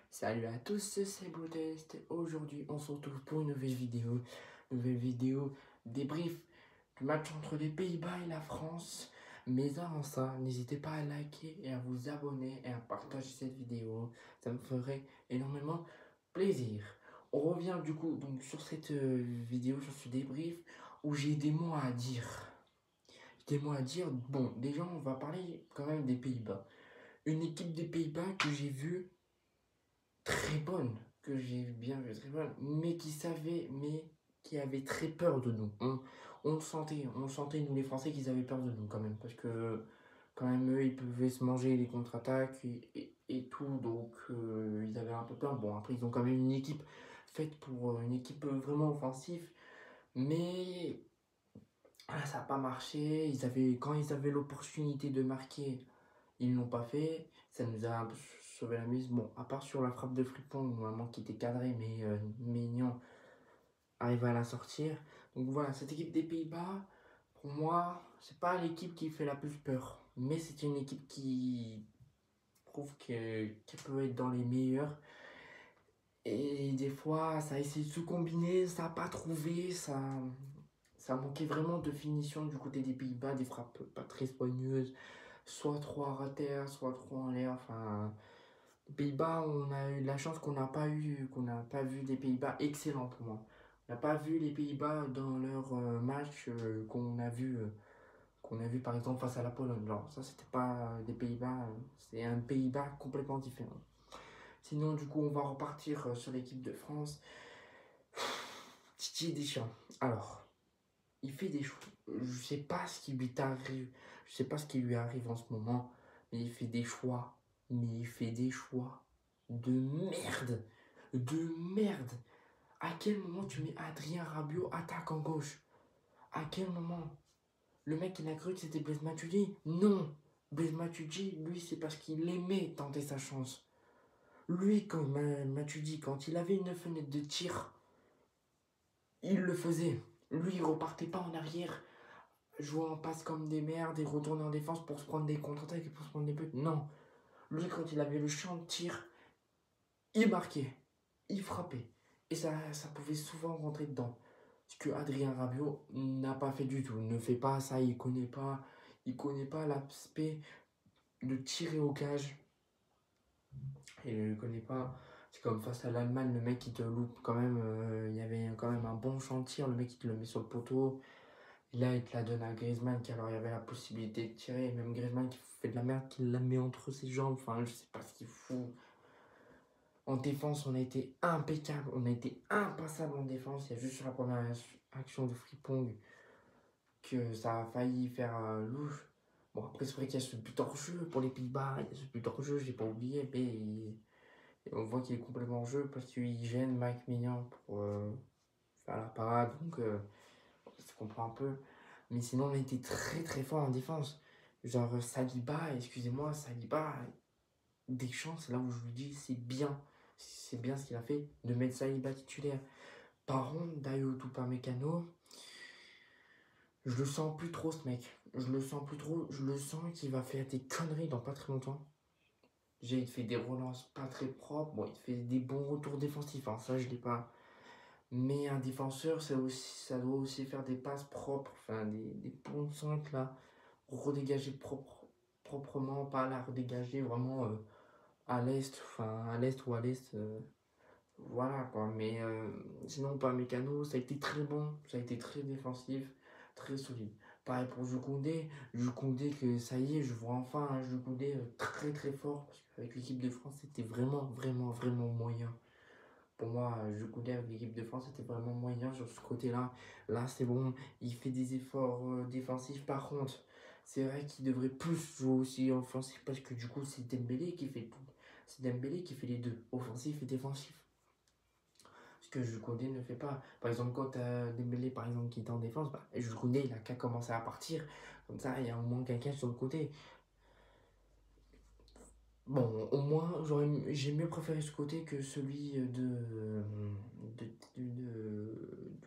Salut à tous, c'est Brutest. Aujourd'hui, on se retrouve pour une nouvelle vidéo. Débrief du match entre les Pays-Bas et la France. Mais avant ça, n'hésitez pas à liker et à vous abonner et à partager cette vidéo. Ça me ferait énormément plaisir. On revient du coup donc sur cette vidéo, sur ce débrief où j'ai des mots à dire. Bon, déjà, on va parler quand même des Pays-Bas. Une équipe des Pays-Bas que j'ai vue très bonne, que j'ai bien vu très bonne, mais qui avait très peur de nous. On le sentait, nous les Français, qu'ils avaient peur de nous quand même, parce que quand même eux, ils pouvaient se manger les contre-attaques et tout, donc ils avaient un peu peur. Bon, après, ils ont quand même une équipe faite pour une équipe vraiment offensive, mais voilà, ça n'a pas marché. Quand ils avaient l'opportunité de marquer, ils ne l'ont pas fait, ça nous a un peu sauvé la mise. Bon, à part sur la frappe de Frimpong, normalement qui était cadrée, mais Maignan arrive à la sortir. Donc voilà, cette équipe des Pays-Bas, pour moi, c'est pas l'équipe qui fait la plus peur, mais c'est une équipe qui prouve qu'elle peut être dans les meilleurs. Et des fois, ça a essayé de se combiner, ça n'a pas trouvé, ça manquait vraiment de finition du côté des Pays-Bas, des frappes pas très soigneuses, soit trop à terre, soit trop en l'air. Enfin, les Pays-Bas, on a eu de la chance qu'on n'a pas vu des Pays-Bas excellents pour moi. On n'a pas vu les Pays-Bas dans leur match qu'on a vu par exemple face à la Pologne. Alors, ça, c'était pas des Pays-Bas, c'est un Pays-Bas complètement différent. Sinon, du coup, on va repartir sur l'équipe de France. Titi Deschamps. Alors, il fait des choix. Je sais pas ce qui lui arrive. Je sais pas ce qui lui arrive en ce moment. Mais il fait des choix. Mais il fait des choix de merde. De merde. À quel moment tu mets Adrien Rabiot attaque en gauche? À quel moment? Le mec, il a cru que c'était Blaise Matuidi? Non. Blaise Matuidi, lui, c'est parce qu'il aimait tenter sa chance. Lui, quand Matuidi, quand il avait une fenêtre de tir, il le faisait. Lui, il repartait pas en arrière, jouer en passe comme des merdes et retourner en défense pour se prendre des contre-attaques et pour se prendre des buts. Non. Lui, quand il avait le champ de tir, il marquait, il frappait. Et ça pouvait souvent rentrer dedans. Ce que Adrien Rabiot n'a pas fait du tout. Ne fait pas ça, il connaît pas l'aspect de tirer au cage. Il ne connaît pas. C'est comme face à l'Allemagne, le mec qui te loupe quand même. Il y avait quand même un bon champ de tir, le mec qui te le met sur le poteau. Et là, il te la donne à Griezmann, qui alors il y avait la possibilité de tirer. Même Griezmann qui fait de la merde, qui la met entre ses jambes. Enfin, je sais pas ce qu'il fout. En défense, on a été impeccable. On a été impassable en défense. Il y a juste sur la première action de Frimpong que ça a failli faire louche. Bon, après, c'est vrai qu'il y a ce but hors jeu pour les Pays-Bas. Il y a ce but hors jeu, j'ai pas oublié. Mais on voit qu'il est complètement hors jeu parce qu'il gêne Mike Maignan pour faire la parade. Donc, ça comprend un peu. Mais sinon, on a été très très fort en défense. Genre, Saliba, excusez-moi, Saliba, Deschamps, c'est là où je lui dis, c'est bien ce qu'il a fait de mettre Saliba titulaire. Par contre, Dayo Upamecano, je le sens plus trop ce mec. Je le sens plus trop. Je le sens qu'il va faire des conneries dans pas très longtemps. Il fait des relances pas très propres. Bon, il fait des bons retours défensifs. Hein, ça, je l'ai pas. Mais un défenseur, ça doit aussi faire des passes propres. Enfin, des bons centres là. Redégager proprement. Pas la redégager vraiment à l'est. Enfin, à l'est ou à l'est. Voilà quoi, mais sinon pas Mécano, ça a été très bon, ça a été très défensif, très solide. Pareil pour Jukoundé que ça y est, je vois enfin un Jukoundé très très fort, parce qu'avec l'équipe de France c'était vraiment moyen. Pour moi, Jukoundé avec l'équipe de France c'était vraiment moyen sur ce côté-là. Là c'est bon, il fait des efforts défensifs, par contre, c'est vrai qu'il devrait plus jouer aussi offensif, parce que du coup c'est Dembélé qui fait tout. C'est Dembélé qui fait les deux, offensif et défensif. Ce que Jukoundé ne fait pas. Par exemple, quand Dembélé par exemple qui est en défense, bah, Jukoundé il a qu'à commencer à partir. Comme ça, il y a au moins quelqu'un sur le côté. Bon, au moins, j'ai mieux préféré ce côté que celui du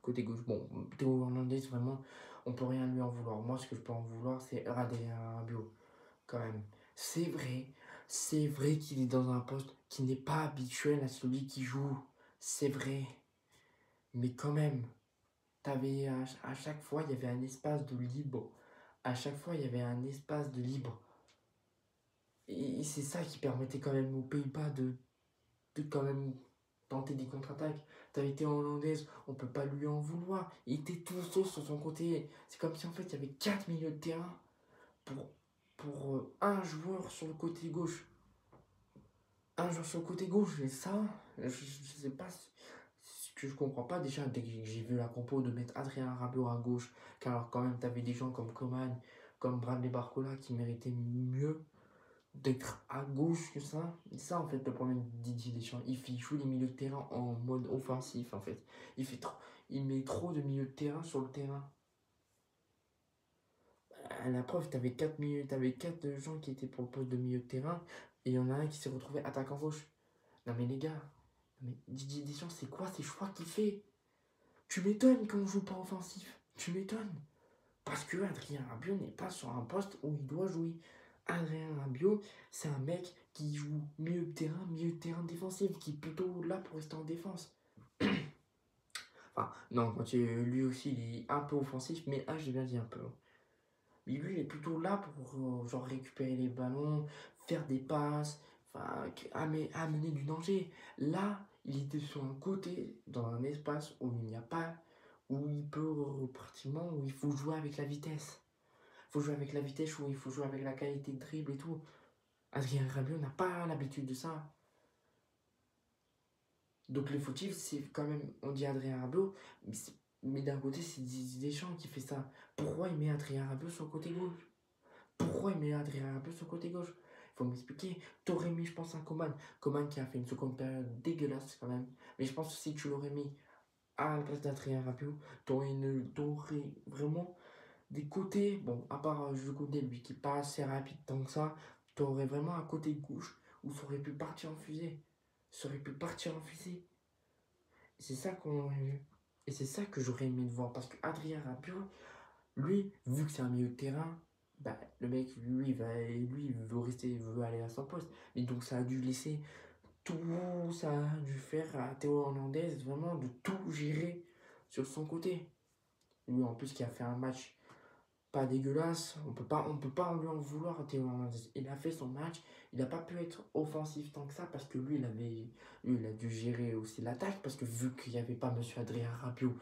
côté gauche. Bon, Théo Hernandez, vraiment, on peut rien lui en vouloir. Moi, ce que je peux en vouloir, c'est Adrien Rabiot, quand même. C'est vrai, C'est vrai qu'il est dans un poste qui n'est pas habituel à celui qui joue. C'est vrai. Mais quand même, à chaque fois, il y avait un espace de libre. À chaque fois, il y avait un espace de libre. Et c'est ça qui permettait quand même aux Pays-Bas de quand même tenter des contre-attaques. Qualité hollandaise, on peut pas lui en vouloir. Il était tout seul sur son côté. C'est comme si en fait il y avait 4 milieux de terrain pour, pour un joueur sur le côté gauche. Un joueur sur le côté gauche, et ça, je sais pas ce que je comprends pas déjà dès que j'ai vu la compo de mettre Adrien Rabiot à gauche, car alors quand même t'avais des gens comme Coman, comme Bradley Barcola qui méritaient mieux d'être à gauche que ça. Et ça, en fait, le problème de Didier Deschamps, il joue les milieux de terrain en mode offensif, en fait. Il met trop de milieux de terrain sur le terrain. À la preuve, t'avais quatre gens qui étaient pour le poste de milieu de terrain, et il y en a un qui s'est retrouvé attaquant gauche. Non mais les gars, mais Didier Deschamps, c'est quoi ces choix qu'il fait? Tu m'étonnes quand on joue pas offensif. Tu m'étonnes. Parce que Adrien Rabiot n'est pas sur un poste où il doit jouer. Adrien Rabiot, c'est un mec qui joue milieu de terrain défensif, qui est plutôt là pour rester en défense. Enfin, non, lui aussi, il est un peu offensif, mais j'ai bien dit un peu. Mais lui, il est plutôt là pour genre récupérer les ballons, faire des passes, enfin, amener du danger. Là, il était sur un côté, dans un espace où il n'y a pas, où il peut pratiquement, où il faut jouer avec la vitesse. Il faut jouer avec la vitesse, où il faut jouer avec la qualité de dribble et tout. Adrien Rabiot n'a pas l'habitude de ça. Donc le fautif, c'est quand même, on dit Adrien Rabiot, mais d'un côté, c'est Didier Deschamps qui fait ça. Pourquoi il met Adrien Rabiot sur le côté gauche? Pourquoi il met Adrien Rabiot sur le côté gauche? Il faut m'expliquer. T'aurais mis, je pense, un Coman. Coman qui a fait une seconde période dégueulasse quand même. Mais je pense que si tu l'aurais mis à la place d'Adrien Rabiot, t'aurais vraiment des côtés. Bon, à part Jules Koundé, lui qui n'est pas assez rapide tant que ça, t'aurais vraiment un côté gauche où ça aurait pu partir en fusée. Ça aurait pu partir en fusée. C'est ça qu'on aurait vu. Et c'est ça que j'aurais aimé de voir. Parce que Adrien Rabiot, lui, vu que c'est un milieu de terrain, bah, le mec, lui, il veut rester, il veut aller à son poste. Et donc, ça a dû laisser tout, ça a dû faire à Théo Hernandez vraiment de tout gérer sur son côté. Lui, en plus, qui a fait un match pas dégueulasse, on peut pas lui en vouloir à Théo Hernandez. Il a fait son match, il n'a pas pu être offensif tant que ça parce que lui, il a dû gérer aussi l'attaque parce que vu qu'il n'y avait pas Monsieur Adrien Rabiot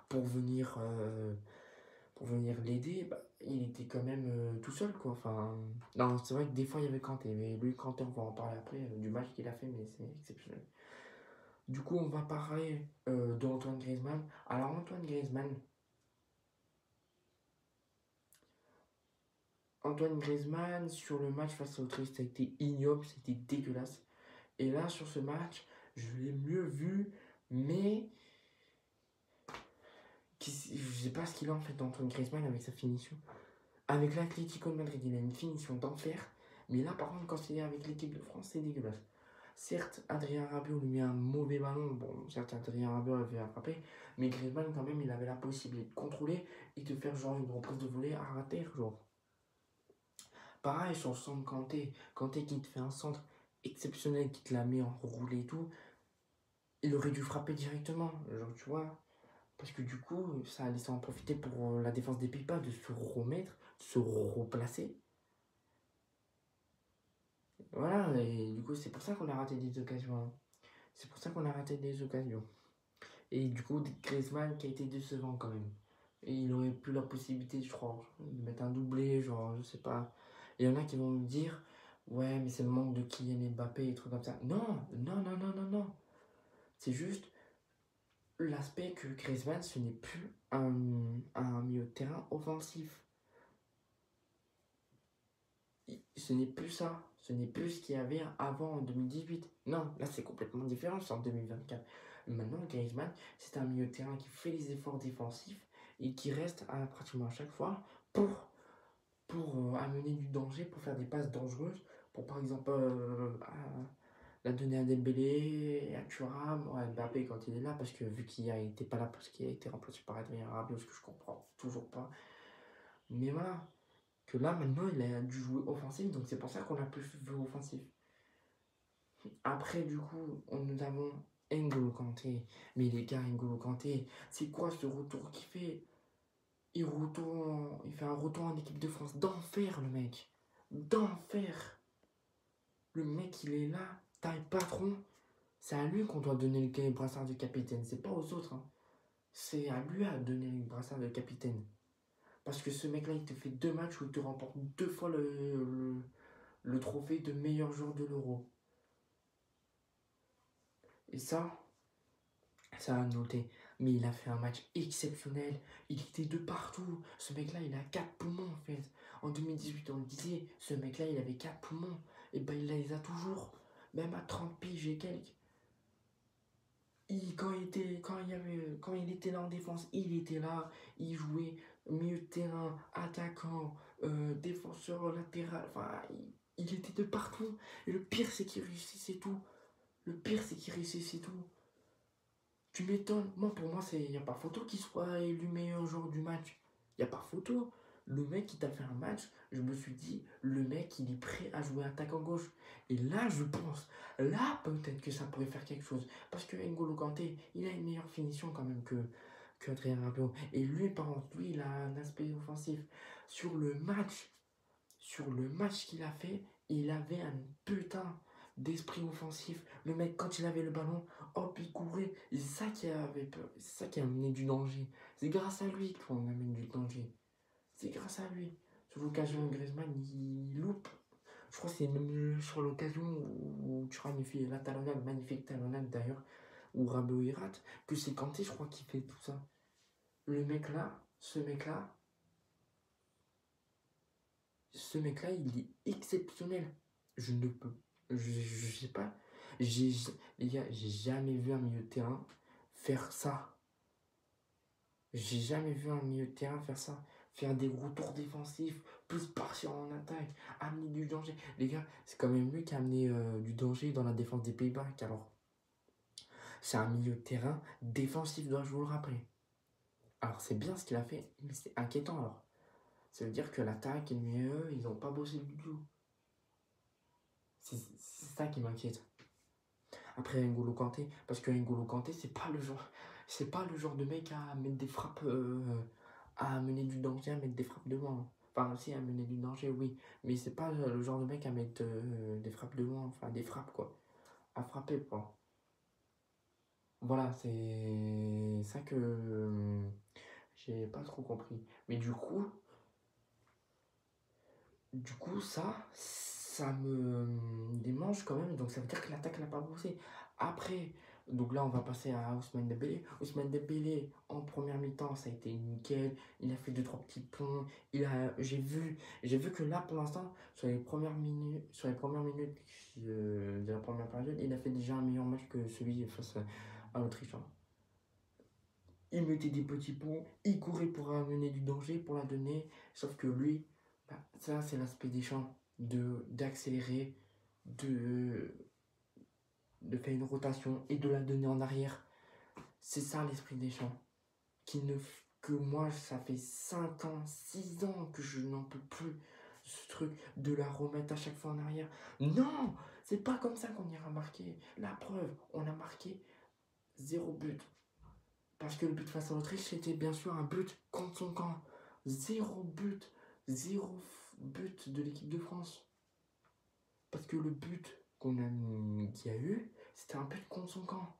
pour venir. Pour venir l'aider, bah, il était quand même tout seul, quoi. Enfin, non, c'est vrai que des fois il y avait Kanté, mais lui, Kanté, on va en parler après du match qu'il a fait, mais c'est exceptionnel. Du coup, on va parler d'Antoine Griezmann. Alors, Antoine Griezmann, sur le match face à Autriche, ça a été ignoble, c'était dégueulasse. Et là, sur ce match, je l'ai mieux vu, mais je sais pas ce qu'il a en fait d'Antoine Griezmann avec sa finition. Avec l'Atlético de Madrid, il a une finition d'enfer. Mais là, par contre, quand c'est avec l'équipe de France, c'est dégueulasse. Certes, Adrien Rabiot lui met un mauvais ballon. Bon, certes, Adrien Rabiot avait frappé. Mais Griezmann, quand même, il avait la possibilité de contrôler et de faire genre une reprise de volée à terre. Genre. Pareil sur le centre Kanté. Kanté qui te fait un centre exceptionnel, qui te la met en roulé et tout. Il aurait dû frapper directement. Genre, tu vois. Parce que du coup, ça a laissé en profiter pour la défense des Pays-Bas de se remettre, de se replacer. Voilà, et du coup, c'est pour ça qu'on a raté des occasions, hein. C'est pour ça qu'on a raté des occasions. Et du coup, Griezmann qui a été décevant quand même. Et il aurait plus la possibilité, je crois, de mettre un doublé, genre, je sais pas. Il y en a qui vont me dire, ouais, mais c'est le manque de Kylian Mbappé et trucs comme ça. Non, non, non, non, non, non. C'est juste l'aspect que Griezmann, ce n'est plus un milieu de terrain offensif. Ce n'est plus ça. Ce n'est plus ce qu'il y avait avant en 2018. Non, là c'est complètement différent, c'est en 2024. Maintenant, Griezmann, c'est un milieu de terrain qui fait les efforts défensifs et qui reste pratiquement à chaque fois pour amener du danger, pour faire des passes dangereuses, pour par exemple la donner à Dembélé et à Thuram, ou à Mbappé quand il est là, parce que vu qu'il n'était pas là parce qu'il a été remplacé par Adrien Rabiot, ce que je comprends toujours pas. Mais voilà, que là maintenant il a dû jouer offensif, donc c'est pour ça qu'on a plus vu offensif. Après, du coup, nous avons N'Golo Kanté. Mais les gars, N'Golo Kanté, c'est quoi ce retour qu'il fait? Il fait un retour en équipe de France. D'enfer, le mec. D'enfer. Le mec, il est là. T'as le patron. C'est à lui qu'on doit donner le brassard de capitaine. C'est pas aux autres, hein. C'est à lui à donner le brassard de capitaine. Parce que ce mec-là, il te fait 2 matchs où il te remporte 2 fois le trophée de meilleur joueur de l'Euro. Et ça à noter. Mais il a fait un match exceptionnel. Il était de partout. Ce mec-là, il a 4 poumons en fait. En 2018, on le disait, ce mec-là, il avait 4 poumons. Et ben, il les a toujours. Même à 30 piges et quelques. Quand il était là en défense, il était là. Il jouait milieu de terrain, attaquant, défenseur latéral. Enfin, il était de partout. Et le pire, c'est qu'il réussissait tout. Le pire, c'est qu'il réussissait tout. Tu m'étonnes. Moi, pour moi, il n'y a pas photo qu'il soit élu meilleur joueur du match. Il n'y a pas photo. Le mec, qui t'a fait un match, je me suis dit, le mec, il est prêt à jouer attaquant gauche. Et là, je pense, là, peut-être que ça pourrait faire quelque chose. Parce que N'Golo Kanté, il a une meilleure finition quand même que Adrien Rabiot. Et lui, par contre, lui, il a un aspect offensif. Sur le match qu'il a fait, il avait un putain d'esprit offensif. Le mec, quand il avait le ballon, hop, il courait. Et c'est ça qui avait peur. C'est ça qui a amené du danger. C'est grâce à lui qu'on amène du danger. C'est grâce à lui. Sur l'occasion, Griezmann, il loupe. Je crois que c'est même sur l'occasion où Thuram fait la talonnade, magnifique talonnade d'ailleurs, où Rabiot il rate, que c'est Kanté, je crois, qui fait tout ça. Le mec là, ce mec-là, il est exceptionnel. Je ne peux. Je sais pas. Les gars, j'ai jamais vu un milieu de terrain faire ça. J'ai jamais vu un milieu de terrain faire ça. Faire des retours défensifs, plus partir en attaque, amener du danger. Les gars, c'est quand même lui qui a amené du danger dans la défense des Pays-Bas. Alors, c'est un milieu de terrain défensif, dois-je vous le rappeler. Alors, c'est bien ce qu'il a fait, mais c'est inquiétant alors. Ça veut dire que l'attaque et le milieu, ils n'ont pas bossé du tout. C'est ça qui m'inquiète. Après N'Golo Kanté, parce que N'Golo Kanté, c'est pas le genre de mec à mettre des frappes, à mener du danger, à mettre des frappes de loin. Enfin, aussi à mener du danger, oui, mais c'est pas le genre de mec à mettre des frappes de loin, enfin des frappes quoi, à frapper quoi. Voilà, c'est ça que j'ai pas trop compris. Mais ça me démange quand même. Donc ça veut dire que l'attaque n'a pas bossé. Après, donc là, on va passer à Ousmane Dembélé. Ousmane Dembélé, en première mi-temps, ça a été nickel. Il a fait 2-3 petits ponts. J'ai vu que là, pour l'instant, sur les premières minutes de la première période, il a fait déjà un meilleur match que celui face à l'Autriche, hein. Il mettait des petits ponts, il courait pour amener du danger, pour la donner. Sauf que lui, bah, ça, c'est l'aspect des champs, d'accélérer, de, de faire une rotation et de la donner en arrière. C'est ça l'esprit des champs. Que moi, ça fait 5 ans, 6 ans que je n'en peux plus. Ce truc de la remettre à chaque fois en arrière. Non, c'est pas comme ça qu'on ira marquer. La preuve, on a marqué 0 but. Parce que le but face à l'Autriche, c'était bien sûr un but contre son camp. 0 but. 0 but de l'équipe de France. Parce que le but qu'il y a eu, c'était un but contre son camp.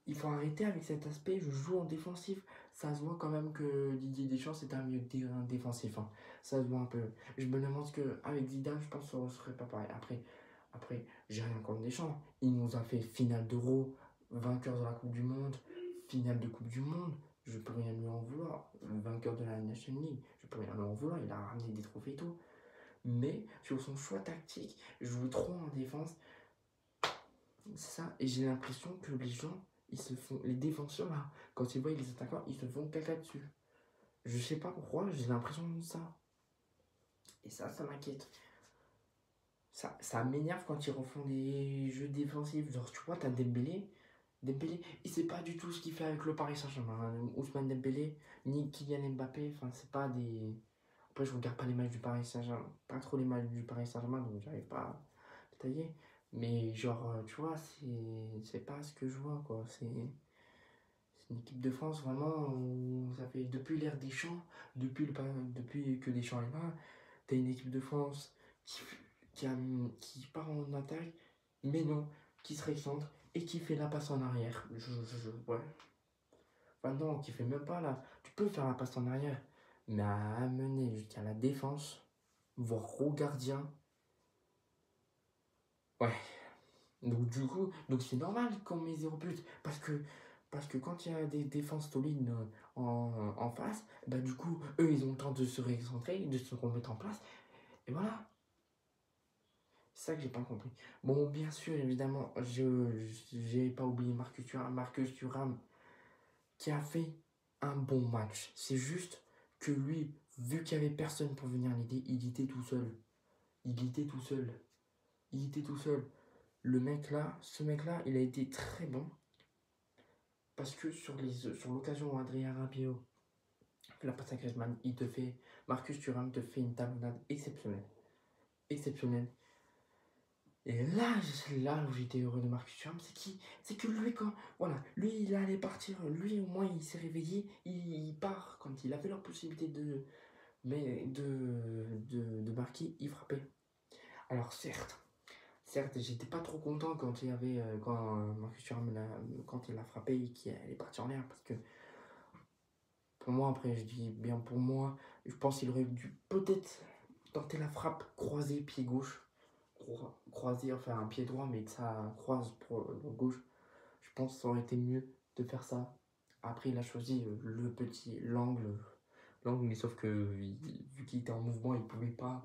Il faut arrêter avec cet aspect, je joue en défensif. Ça se voit quand même que Didier Deschamps, c'est un milieu de terrain défensif, hein. Ça se voit un peu. Je me demande qu'avec Zidane, je pense que ce serait pas pareil. Après, j'ai rien contre Deschamps. Il nous a fait finale d'Euro, vainqueur de la Coupe du Monde, finale de Coupe du Monde. Je peux rien lui en vouloir. Vainqueur de la Nation League, je peux rien lui en vouloir. Il a ramené des trophées et tout. Mais sur son choix tactique, jouer trop en défense, c'est ça. Et j'ai l'impression que les gens, les défenseurs là, quand ils voient les attaquants, ils se font caca dessus. Je sais pas pourquoi, j'ai l'impression de ça. Et ça m'inquiète. Ça m'énerve quand ils refont des jeux défensifs. Genre, tu vois, t'as Dembélé, il sait pas du tout ce qu'il fait avec le Paris Saint-Germain, hein. Ousmane Dembélé, ni Kylian Mbappé, enfin, c'est pas des. Après, je regarde pas les matchs du Paris Saint-Germain, pas trop les matchs du Paris Saint-Germain, donc j'arrive pas à détailler. Mais genre, tu vois, c'est pas ce que je vois, quoi. C'est une équipe de France, vraiment, ça fait depuis l'ère Deschamps, depuis que Deschamps est là, t'as une équipe de France qui, qui part en attaque, mais non, qui se recentre et qui fait la passe en arrière. Ouais. Enfin non, qui fait même pas là. Tu peux faire la passe en arrière, mais à amener jusqu'à la défense, voire au gardien, ouais. Donc du coup, donc c'est normal qu'on met 0 but, parce que quand il y a des défenses solides en face, bah du coup, eux, ils ont le temps de se récentrer, de se remettre en place, et voilà. C'est ça que j'ai pas compris. Bon, bien sûr, évidemment, j'ai pas oublié Marcus Thuram, qui a fait un bon match. C'est juste que lui, vu qu'il n'y avait personne pour venir l'aider, il était tout seul. Il était tout seul. Il était tout seul. Ce mec-là, il a été très bon. Parce que sur l'occasion où Adrien Rabiot fait la passe à Griezmann, Marcus Thuram te fait une talonnade exceptionnelle. Exceptionnelle. Et là où j'étais heureux de Marcus Thuram, c'est que lui, voilà, lui, il allait partir. Lui, au moins, il s'est réveillé. Il part. Quand il avait la possibilité de marquer, il frappait. Alors, certes, j'étais pas trop content quand Marcus Thuram, quand il a frappé et qu'il est parti en l'air. Parce que pour moi, après, je dis bien pour moi, je pense qu'il aurait dû peut-être tenter la frappe croisée pied gauche. Croisé, enfin un pied droit, mais que ça croise pour le gauche. Je pense que ça aurait été mieux de faire ça. Après, il a choisi l'angle, mais sauf que vu qu'il était en mouvement, il pouvait pas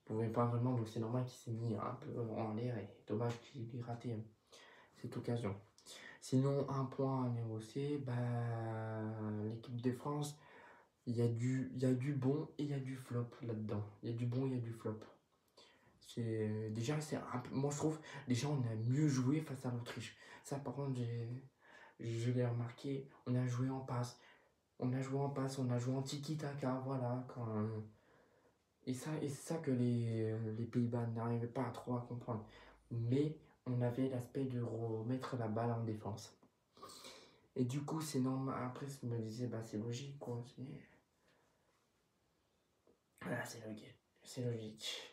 vraiment, donc c'est normal qu'il s'est mis un peu en l'air et dommage qu'il ait raté cette occasion. Sinon, un point à négocier, bah, l'équipe de France, il y a du bon et il y a du flop là-dedans. Il y a du bon et il y a du flop. Déjà, moi je trouve, déjà on a mieux joué face à l'Autriche. Ça, par contre, je l'ai remarqué. On a joué en passe. On a joué en tiki-taka, voilà. Et c'est ça que les Pays-Bas n'arrivaient pas trop à comprendre. Mais on avait l'aspect de remettre la balle en défense. Et du coup, c'est normal. Après, je me disais, bah c'est logique, quoi. Voilà, c'est logique. C'est logique.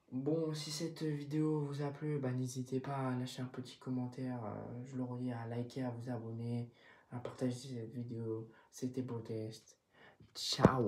Bon, si cette vidéo vous a plu, bah, n'hésitez pas à lâcher un petit commentaire. Je le redis, à liker, à vous abonner, à partager cette vidéo. C'était Beau Test. Ciao!